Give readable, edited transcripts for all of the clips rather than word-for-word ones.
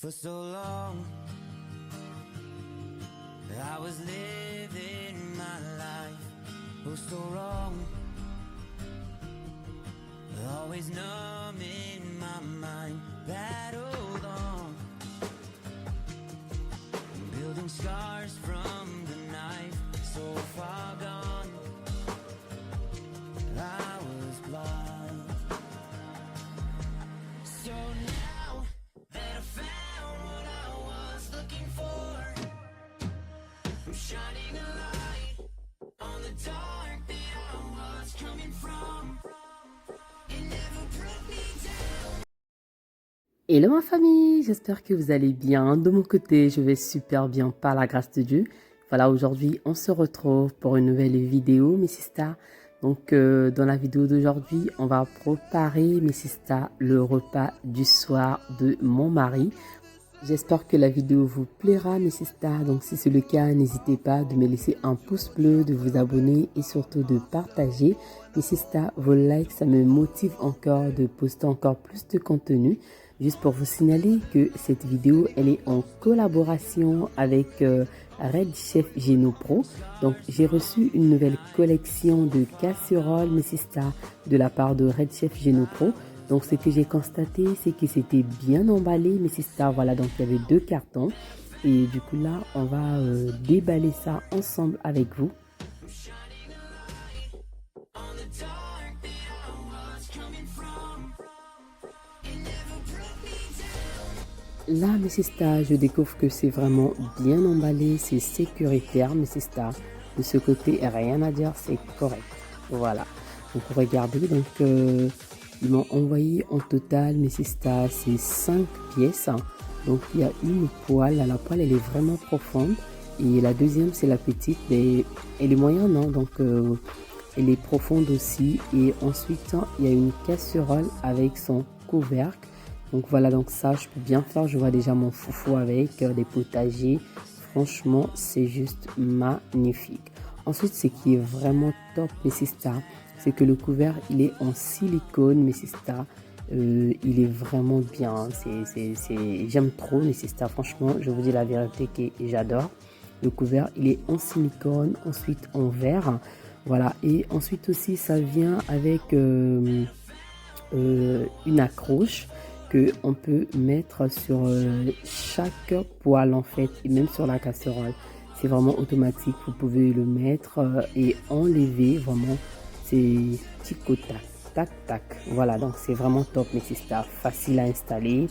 For so long, I was living my life, oh so wrong, always numb in my mind, battled on, building scars from the knife, so far gone, I was blind. So now that I found what I was looking for, I'm shining a light on the dark that I was coming from. It never brought me down. Hello ma famille, j'espère que vous allez bien. De mon côté, je vais super bien par la grâce de Dieu. Voilà, aujourd'hui, on se retrouve pour une nouvelle vidéo, mes sisters. Donc, dans la vidéo d'aujourd'hui, on va préparer, mes sisters, le repas du soir de mon mari. J'espère que la vidéo vous plaira, mes sisters. Donc, si c'est le cas, n'hésitez pas de me laisser un pouce bleu, de vous abonner et surtout de partager. Mes sisters, vos likes, ça me motive encore de poster encore plus de contenu. Juste pour vous signaler que cette vidéo, elle est en collaboration avec Red Chef Genopro. Donc, j'ai reçu une nouvelle collection de casseroles, mes sisters, de la part de Red Chef Genopro. Donc, ce que j'ai constaté, c'est que c'était bien emballé, mes sisters. Voilà, donc il y avait 2 cartons. Et du coup, là, on va déballer ça ensemble avec vous. Là, mes sisters, je découvre que c'est vraiment bien emballé, c'est sécuritaire, mes sisters. De ce côté, rien à dire, c'est correct. Voilà. Donc, regardez, donc, ils m'ont envoyé en total, mes sisters, c'est 5 pièces. Donc, il y a une poêle. La poêle, elle est vraiment profonde. Et la deuxième, c'est la petite, mais elle est moyenne, hein, donc elle est profonde aussi. Et ensuite, il y a une casserole avec son couvercle. Donc voilà, donc ça, je peux bien faire. Je vois déjà mon foufou avec des potagers. Franchement, c'est juste magnifique. Ensuite, ce qui est vraiment top, mes sisters, c'est que le couvert, il est en silicone, mes sisters. Il est vraiment bien. J'aime trop, mes sisters. Franchement, je vous dis la vérité que j'adore. Le couvert, il est en silicone, ensuite en verre. Voilà, et ensuite aussi, ça vient avec une accroche on peut mettre sur chaque poêle en fait, et même sur la casserole. C'est vraiment automatique, vous pouvez le mettre et enlever vraiment. C'est tic au tac, tac, tac. Voilà, donc c'est vraiment top, mais c'est ça, facile à installer.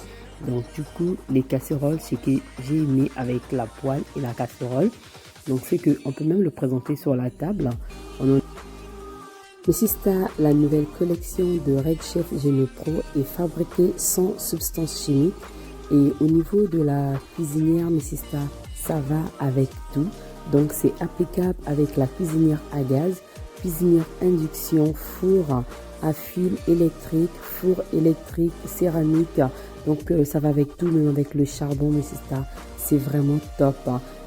Donc du coup, les casseroles, c'est que j'ai mis avec la poêle et la casserole. Donc c'est qu'on peut même le présenter sur la table. Mais Sista, la nouvelle collection de Red Chef Genopro est fabriquée sans substances chimiques. Et au niveau de la cuisinière, mais Sista, ça va avec tout. Donc c'est applicable avec la cuisinière à gaz, cuisinière induction, four à fil électrique, four électrique, céramique. Donc ça va avec tout, même avec le charbon, mais Sista, c'est vraiment top.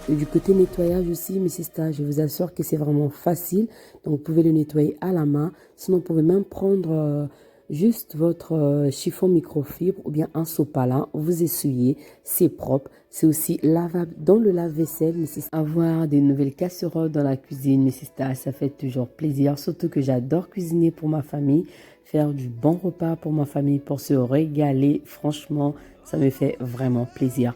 Et du côté nettoyage aussi, mes sisters, je vous assure que c'est vraiment facile. Donc, vous pouvez le nettoyer à la main. Sinon, vous pouvez même prendre juste votre chiffon microfibre ou bien un sopalin. Vous essuyez, c'est propre. C'est aussi lavable dans le lave-vaisselle, mes sisters. Avoir des nouvelles casseroles dans la cuisine, mes sisters, ça fait toujours plaisir. Surtout que j'adore cuisiner pour ma famille. Faire du bon repas pour ma famille, pour se régaler. Franchement, ça me fait vraiment plaisir.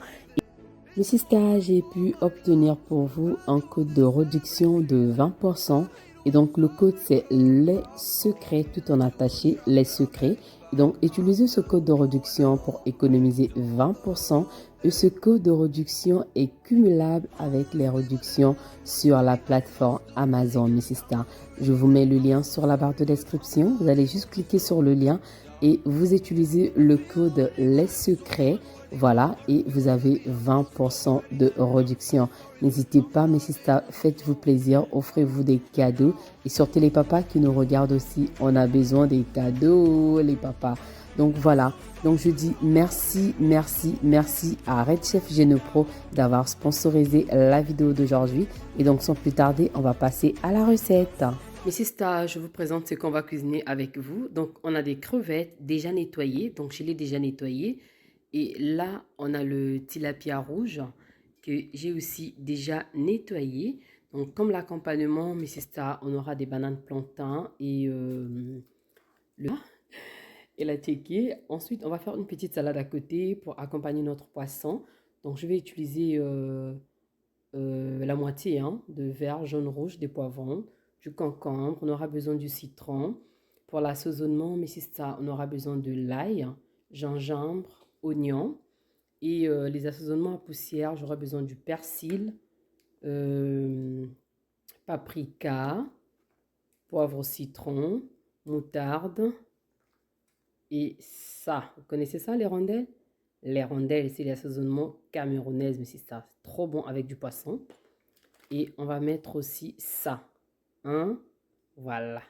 Mais Sista, j'ai pu obtenir pour vous un code de réduction de 20%. Et donc, le code, c'est les secrets, tout en attaché, les secrets. Et donc, utilisez ce code de réduction pour économiser 20%. Et ce code de réduction est cumulable avec les réductions sur la plateforme Amazon, mes Sista. Je vous mets le lien sur la barre de description. Vous allez juste cliquer sur le lien et vous utilisez le code les secrets. Voilà, et vous avez 20% de réduction. N'hésitez pas, mes sisters, faites-vous plaisir, offrez-vous des cadeaux. Et surtout les papas qui nous regardent aussi, on a besoin des cadeaux, les papas. Donc voilà, donc je dis merci, merci, merci à Red Chef Genopro d'avoir sponsorisé la vidéo d'aujourd'hui. Et donc sans plus tarder, on va passer à la recette. Mes sisters, je vous présente ce qu'on va cuisiner avec vous. Donc on a des crevettes déjà nettoyées, donc je les ai déjà nettoyées. Et là, on a le tilapia rouge que j'ai aussi déjà nettoyé. Donc, comme l'accompagnement, mais c'est ça, on aura des bananes plantains le, et la tchéké. Ensuite, on va faire une petite salade à côté pour accompagner notre poisson. Donc, je vais utiliser la moitié de vert, jaune, rouge, des poivrons, du concombre. On aura besoin du citron. Pour l'assaisonnement, mais c'est ça, on aura besoin de l'ail, gingembre, oignon. Et les assaisonnements à poussière, j'aurai besoin du persil, euh, paprika, poivre citron, moutarde. Et ça, vous connaissez ça, les rondelles? Les rondelles, c'est l'assaisonnement camerounaise, mais c'est ça, c'est trop bon avec du poisson. Et on va mettre aussi ça, hein? Voilà.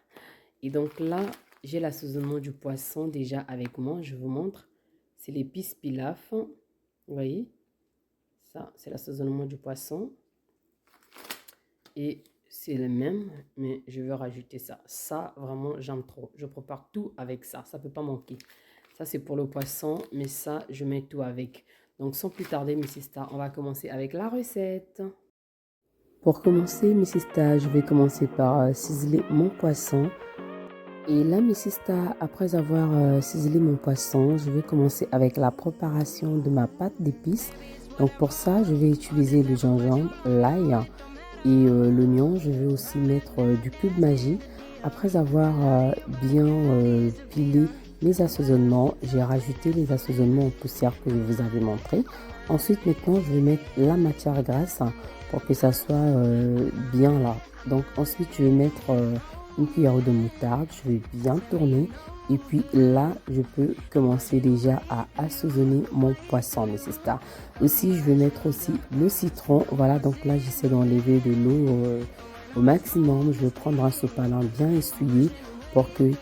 Et donc là, j'ai l'assaisonnement du poisson déjà avec moi, je vous montre. C'est l'épice pilaf, vous voyez? Ça, c'est l'assaisonnement du poisson. Et c'est le même, mais je veux rajouter ça. Ça, vraiment, j'aime trop. Je prépare tout avec ça. Ça ne peut pas manquer. Ça, c'est pour le poisson, mais ça, je mets tout avec. Donc, sans plus tarder, mes sisters, on va commencer avec la recette. Pour commencer, mes sisters, je vais commencer par ciseler mon poisson. Et là, mes sisters, après avoir ciselé mon poisson, je vais commencer avec la préparation de ma pâte d'épices. Donc, pour ça, je vais utiliser le gingembre, l'ail et l'oignon. Je vais aussi mettre du cube magie. Après avoir bien pilé mes assaisonnements, j'ai rajouté les assaisonnements en poussière que je vous avais montré. Ensuite, maintenant, je vais mettre la matière grasse pour que ça soit bien là. Donc, ensuite, je vais mettre une cuillère de moutarde. Je vais bien tourner. Et puis là, je peux commencer déjà à assaisonner mon poisson, mes sisters. Aussi, je vais mettre aussi le citron. Voilà, donc là, j'essaie d'enlever de l'eau au maximum. Je vais prendre un sopalin bien essuyé pour que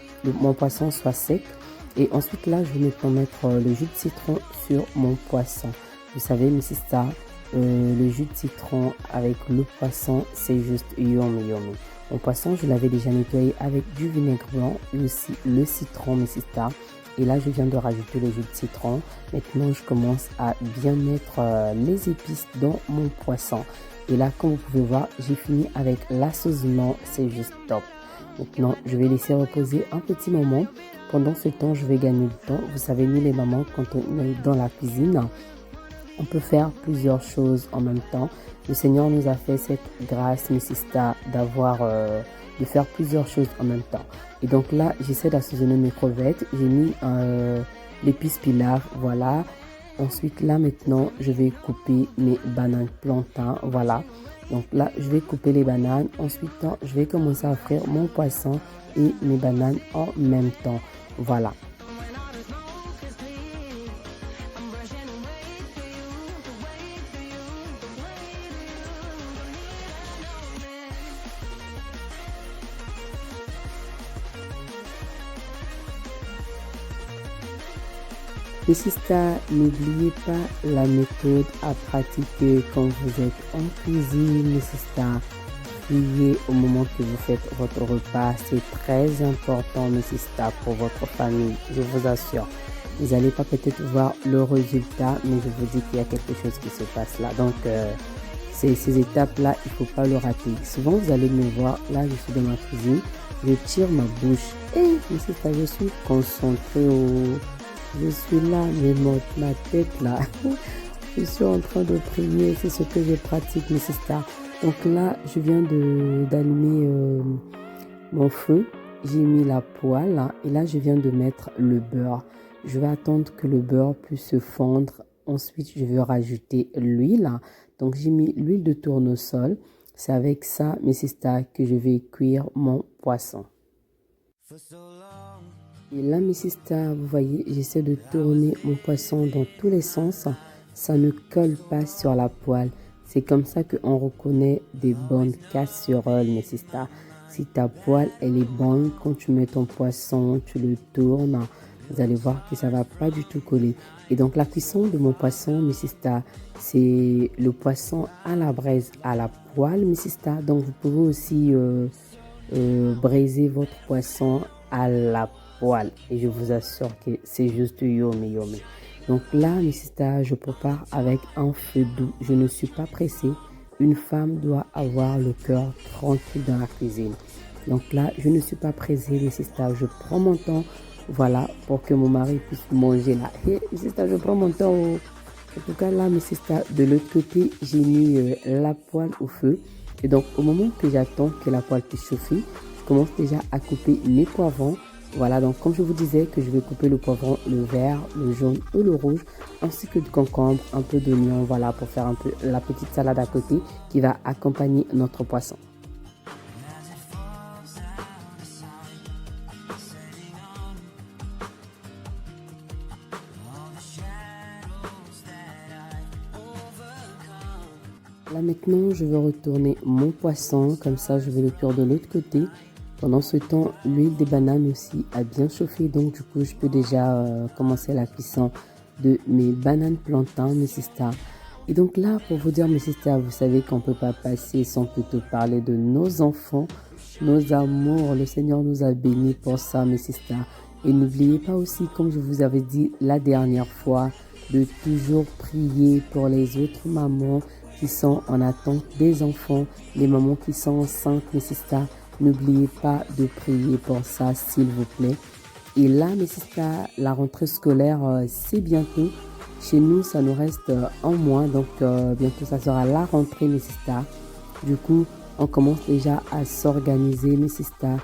mon poisson soit sec. Et ensuite, là, je vais maintenant mettre le jus de citron sur mon poisson. Vous savez, mes sisters, le jus de citron avec le poisson, c'est juste yummy, yummy. Mon poisson, je l'avais déjà nettoyé avec du vinaigre blanc et aussi le citron, mes sisters. Et là, je viens de rajouter le jus de citron. Maintenant, je commence à bien mettre les épices dans mon poisson. Et là, comme vous pouvez voir, j'ai fini avec l'assaisonnement. C'est juste top. Maintenant, je vais laisser reposer un petit moment. Pendant ce temps, je vais gagner du temps. Vous savez, nous les mamans, quand on est dans la cuisine, on peut faire plusieurs choses en même temps. Le Seigneur nous a fait cette grâce, mes sisters, de faire plusieurs choses en même temps. Et donc là, j'essaie d'assaisonner mes crevettes. J'ai mis l'épice pilaf, voilà. Ensuite, là, maintenant, je vais couper mes bananes plantains, voilà. Donc là, je vais couper les bananes. Ensuite, je vais commencer à frire mon poisson et mes bananes en même temps. Voilà. Mes sisters, n'oubliez pas la méthode à pratiquer quand vous êtes en cuisine, mes sisters. Priez au moment que vous faites votre repas. C'est très important, mes sisters, pour votre famille. Je vous assure. Vous n'allez pas peut-être voir le résultat, mais je vous dis qu'il y a quelque chose qui se passe là. Donc, ces étapes-là, il ne faut pas le rater. Souvent, vous allez me voir, là, je suis dans ma cuisine, je tire ma bouche. Et, mes sisters, je suis concentrée Je suis là, ma tête là. Je suis en train de prier, c'est ce que je pratique, mes sisters. Donc là, je viens d'allumer mon feu. J'ai mis la poêle hein, et là, je viens de mettre le beurre. Je vais attendre que le beurre puisse se fondre. Ensuite, je vais rajouter l'huile. Donc, j'ai mis l'huile de tournesol. C'est avec ça, mes sisters, que je vais cuire mon poisson. Et là, mes sisters, vous voyez, j'essaie de tourner mon poisson dans tous les sens. Ça ne colle pas sur la poêle. C'est comme ça qu'on reconnaît des bonnes casseroles, mes sisters. Si ta poêle, elle est bonne, quand tu mets ton poisson, tu le tournes, vous allez voir que ça va pas du tout coller. Et donc, la cuisson de mon poisson, mes sisters, c'est le poisson à la braise, à la poêle, mes sisters. Donc, vous pouvez aussi braiser votre poisson à la poêle. Et je vous assure que c'est juste yummy, yummy. Donc là, mes sisters, je prépare avec un feu doux. Je ne suis pas pressée. Une femme doit avoir le cœur tranquille dans la cuisine. Donc là, je ne suis pas pressée, mes sisters. Je prends mon temps, voilà, pour que mon mari puisse manger là. Et mes sisters, je prends mon temps. En tout cas, là, mes sisters, de l'autre côté, j'ai mis la poêle au feu. Et donc, au moment que j'attends que la poêle puisse chauffer, je commence déjà à couper mes poivrons. Voilà, donc comme je vous disais que je vais couper le poivron, le vert, le jaune ou le rouge, ainsi que du concombre, un peu d'oignon, voilà, pour faire un peu la petite salade à côté qui va accompagner notre poisson. Là maintenant, je vais retourner mon poisson, comme ça je vais le cuire de l'autre côté. Pendant ce temps, l'huile des bananes aussi a bien chauffé, donc du coup, je peux déjà commencer la cuisson de mes bananes plantains, mes sisters. Et donc là, pour vous dire, mes sisters, vous savez qu'on ne peut pas passer sans plutôt parler de nos enfants, nos amours. Le Seigneur nous a bénis pour ça, mes sisters. Et n'oubliez pas aussi, comme je vous avais dit la dernière fois, de toujours prier pour les autres mamans qui sont en attente des enfants, les mamans qui sont enceintes, mes sisters. N'oubliez pas de prier pour ça, s'il vous plaît. Et là, mes sisters, la rentrée scolaire, c'est bientôt. Chez nous, ça nous reste un mois. Donc, bientôt, ça sera la rentrée, mes sisters. Du coup, on commence déjà à s'organiser, mes sisters.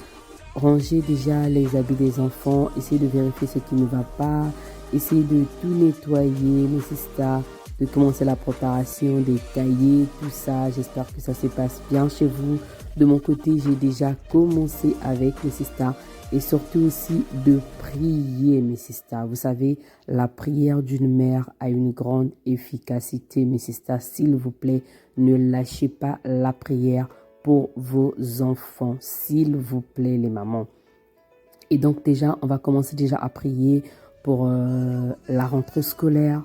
Ranger déjà les habits des enfants. Essayer de vérifier ce qui ne va pas. Essayer de tout nettoyer, mes sisters. De commencer la préparation des cahiers, tout ça. J'espère que ça se passe bien chez vous. De mon côté, j'ai déjà commencé avec mes sisters et surtout aussi de prier, mes sisters. Vous savez, la prière d'une mère a une grande efficacité, mes sisters. S'il vous plaît, ne lâchez pas la prière pour vos enfants, s'il vous plaît, les mamans. Et donc déjà, on va commencer déjà à prier pour la rentrée scolaire,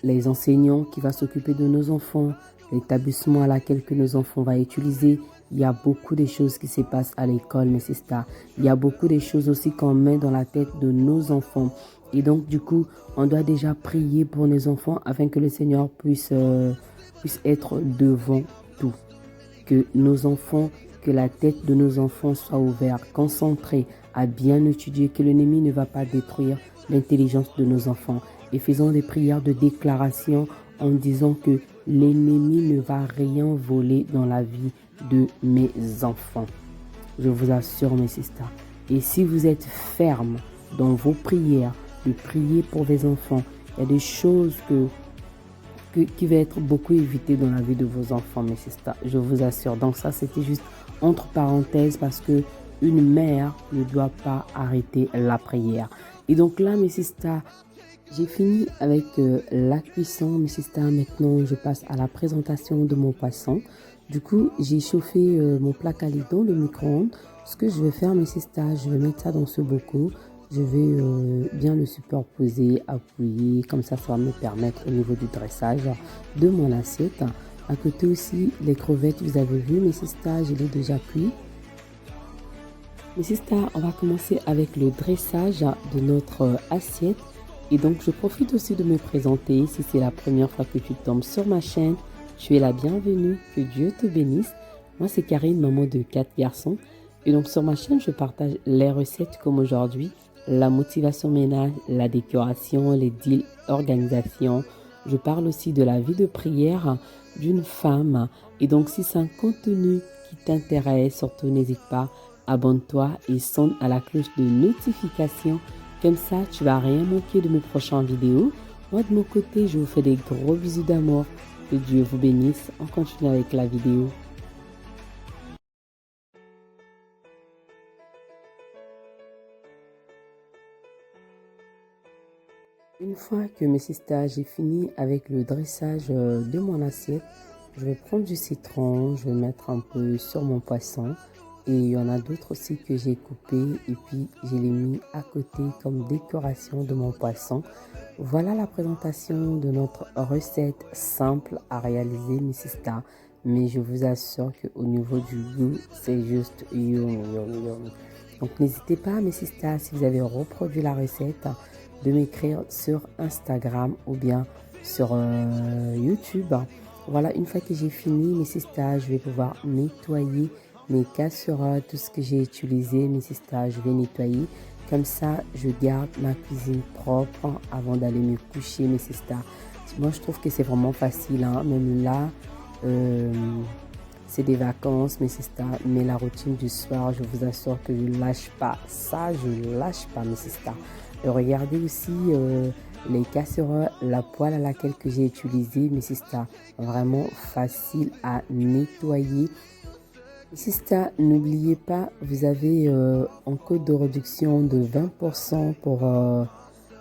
les enseignants qui vont s'occuper de nos enfants, l'établissement à laquelle que nos enfants vont utiliser. Il y a beaucoup de choses qui se passent à l'école, mes sisters. Il y a beaucoup de choses aussi qu'on met dans la tête de nos enfants. Et donc, du coup, on doit déjà prier pour nos enfants afin que le Seigneur puisse être devant tout. Que nos enfants, que la tête de nos enfants soit ouverte, concentrée, à bien étudier, que l'ennemi ne va pas détruire l'intelligence de nos enfants. Et faisons des prières de déclaration en disant que l'ennemi ne va rien voler dans la vie de mes enfants. Je vous assure, mes sisters. Et si vous êtes ferme dans vos prières, de prier pour vos enfants, il y a des choses qui vont être beaucoup évitées dans la vie de vos enfants, mes sisters. Je vous assure. Donc ça, c'était juste entre parenthèses parce que une mère ne doit pas arrêter la prière. Et donc là, mes sisters, j'ai fini avec la cuisson, mes sisters. Maintenant, je passe à la présentation de mon poisson. Du coup, j'ai chauffé mon plat quali dans le micro-ondes. Ce que je vais faire, mes sisters, je vais mettre ça dans ce bocal. Je vais bien le superposer, appuyer. Comme ça va me permettre au niveau du dressage de mon assiette. À côté aussi, les crevettes, vous avez vu, mes sisters, je l'ai déjà cuit. Mes sisters, on va commencer avec le dressage de notre assiette. Et donc, je profite aussi de me présenter. Si c'est la première fois que tu tombes sur ma chaîne, tu es la bienvenue. Que Dieu te bénisse. Moi, c'est Karine, maman de 4 garçons. Et donc, sur ma chaîne, je partage les recettes comme aujourd'hui. La motivation ménage, la décoration, les deals, organisation. Je parle aussi de la vie de prière d'une femme. Et donc, si c'est un contenu qui t'intéresse, surtout n'hésite pas, abonne-toi et sonne à la cloche de notification. Comme ça, tu vas rien manquer de mes prochaines vidéos. Moi, de mon côté, je vous fais des gros bisous d'amour. Que Dieu vous bénisse. On continue avec la vidéo. Une fois que mes sisters, j'ai fini avec le dressage de mon assiette, je vais prendre du citron, je vais mettre un peu sur mon poisson. Et il y en a d'autres aussi que j'ai coupé et puis je l'ai mis à côté comme décoration de mon poisson. Voilà la présentation de notre recette simple à réaliser, mes sisters. Mais je vous assure qu'au niveau du goût, c'est juste yum, yum, yum. Donc n'hésitez pas, mes sisters, si vous avez reproduit la recette, de m'écrire sur Instagram ou bien sur YouTube. Voilà, une fois que j'ai fini mes sisters, je vais pouvoir nettoyer mes casseroles, tout ce que j'ai utilisé, mes sisters, je vais nettoyer. Comme ça, je garde ma cuisine propre avant d'aller me coucher, mes sisters. Moi, je trouve que c'est vraiment facile, hein. Même là, c'est des vacances, mes sisters. Mais la routine du soir, je vous assure que je ne lâche pas. Ça, je ne lâche pas, mes sisters. Et regardez aussi les casseroles, la poêle à laquelle que j'ai utilisé, mes sisters. Vraiment facile à nettoyer. Mes sisters, n'oubliez pas, vous avez un code de réduction de 20% pour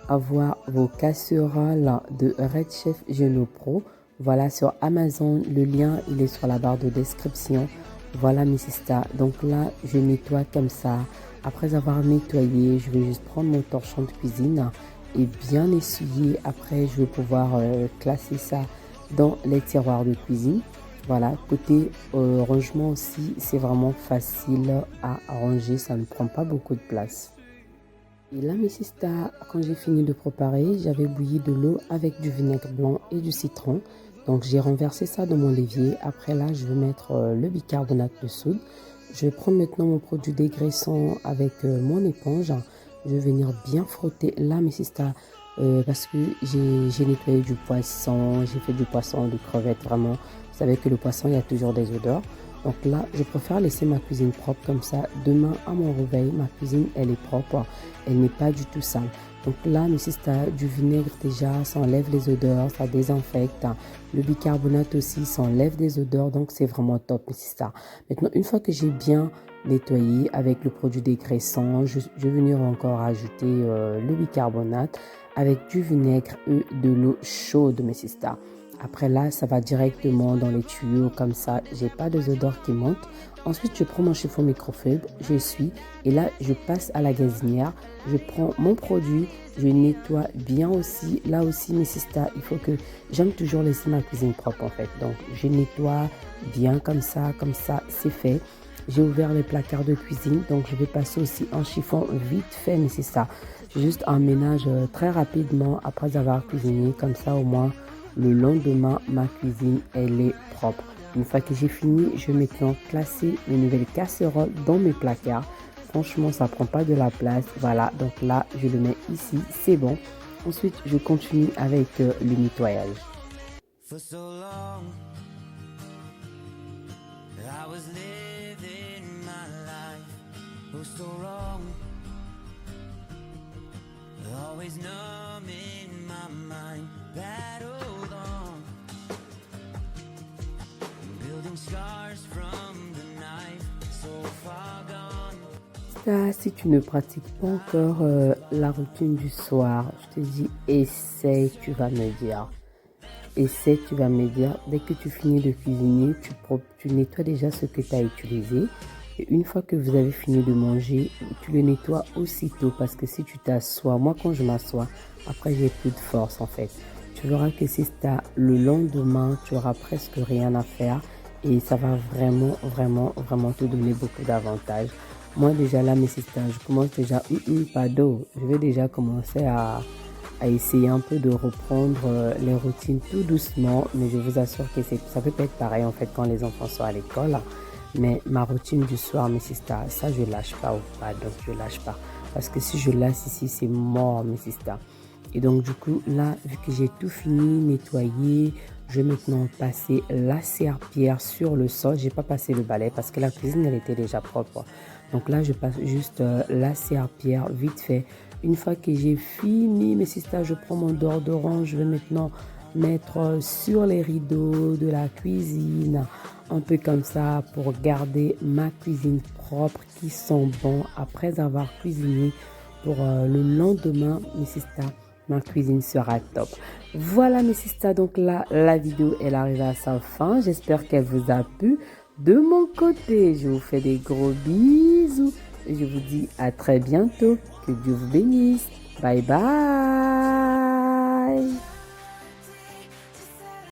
avoir vos casseroles de Red Chef Genopro. Voilà, sur Amazon, le lien il est sur la barre de description. Voilà mes sisters, donc là je nettoie comme ça. Après avoir nettoyé, je vais juste prendre mon torchon de cuisine et bien essuyer. Après je vais pouvoir classer ça dans les tiroirs de cuisine. Voilà, côté rangement aussi, c'est vraiment facile à ranger, ça ne prend pas beaucoup de place. Et là mes sisters, quand j'ai fini de préparer, j'avais bouilli de l'eau avec du vinaigre blanc et du citron. Donc j'ai renversé ça dans mon l'évier. Après là, je vais mettre le bicarbonate de soude. Je vais prendre maintenant mon produit dégraissant avec mon éponge. Je vais venir bien frotter là mes sisters parce que j'ai nettoyé du poisson, j'ai fait du poisson, du crevette vraiment. Vous savez que le poisson, il y a toujours des odeurs. Donc là, je préfère laisser ma cuisine propre comme ça. Demain, à mon réveil, ma cuisine, elle est propre. Elle n'est pas du tout sale. Donc là, mes sisters, du vinaigre déjà, ça enlève les odeurs, ça désinfecte. Le bicarbonate aussi, ça enlève des odeurs. Donc c'est vraiment top, mes sisters. Maintenant, une fois que j'ai bien nettoyé avec le produit dégraissant, je vais venir encore ajouter le bicarbonate avec du vinaigre et de l'eau chaude, mes sisters. Après là, ça va directement dans les tuyaux comme ça. J'ai pas de odeur qui monte. Ensuite, je prends mon chiffon microfibre, j'essuie et là, je passe à la gazinière. Je prends mon produit, je nettoie bien aussi. Là aussi, mes sisters, il faut que j'aime toujours laisser ma cuisine propre en fait. Donc, je nettoie bien comme ça, c'est fait. J'ai ouvert les placards de cuisine, donc je vais passer aussi en chiffon vite fait, mais c'est ça. Juste un ménage très rapidement après avoir cuisiné, comme ça au moins. Le lendemain, ma cuisine, elle est propre. Une fois que j'ai fini, je vais maintenant classer mes nouvelles casseroles dans mes placards. Franchement, ça prend pas de la place. Voilà, donc là, je le mets ici, c'est bon. Ensuite, je continue avec le nettoyage. For so long, I was living my life. Oh, so wrong. Always numb in my mind. Battled on. Building scars from the knife. So far gone. Ça, si tu ne pratiques pas encore la routine du soir, je te dis, essaie, tu vas me dire. Essaie, tu vas me dire, dès que tu finis de cuisiner, tu nettoies déjà ce que tu as utilisé. Et une fois que vous avez fini de manger, tu le nettoies aussitôt parce que si tu t'assois, moi quand je m'assois, après j'ai plus de force en fait. Tu verras que si tu as le lendemain, tu auras presque rien à faire et ça va vraiment te donner beaucoup d'avantages. Moi déjà là, mes sisters, je commence déjà, pas d'eau, je vais déjà commencer à essayer un peu de reprendre les routines tout doucement, mais je vous assure que ça peut pas être pareil en fait quand les enfants sont à l'école. Mais ma routine du soir, mes sisters, ça je lâche pas ou pas, donc je lâche pas. Parce que si je lâche ici, c'est mort, mes sisters. Et donc du coup, là, vu que j'ai tout fini, nettoyé, je vais maintenant passer la serpillière sur le sol. J'ai pas passé le balai parce que la cuisine, elle était déjà propre. Donc là, je passe juste la serpillière vite fait. Une fois que j'ai fini, mes sisters, je prends mon déodorant. Je vais maintenant mettre sur les rideaux de la cuisine, un peu comme ça pour garder ma cuisine propre qui sent bon après avoir cuisiné pour le lendemain, mes sisters. Ma cuisine sera top. Voilà mes sisters, donc là la vidéo elle arrive à sa fin. J'espère qu'elle vous a plu. De mon côté, je vous fais des gros bisous et je vous dis à très bientôt. Que Dieu vous bénisse. Bye bye.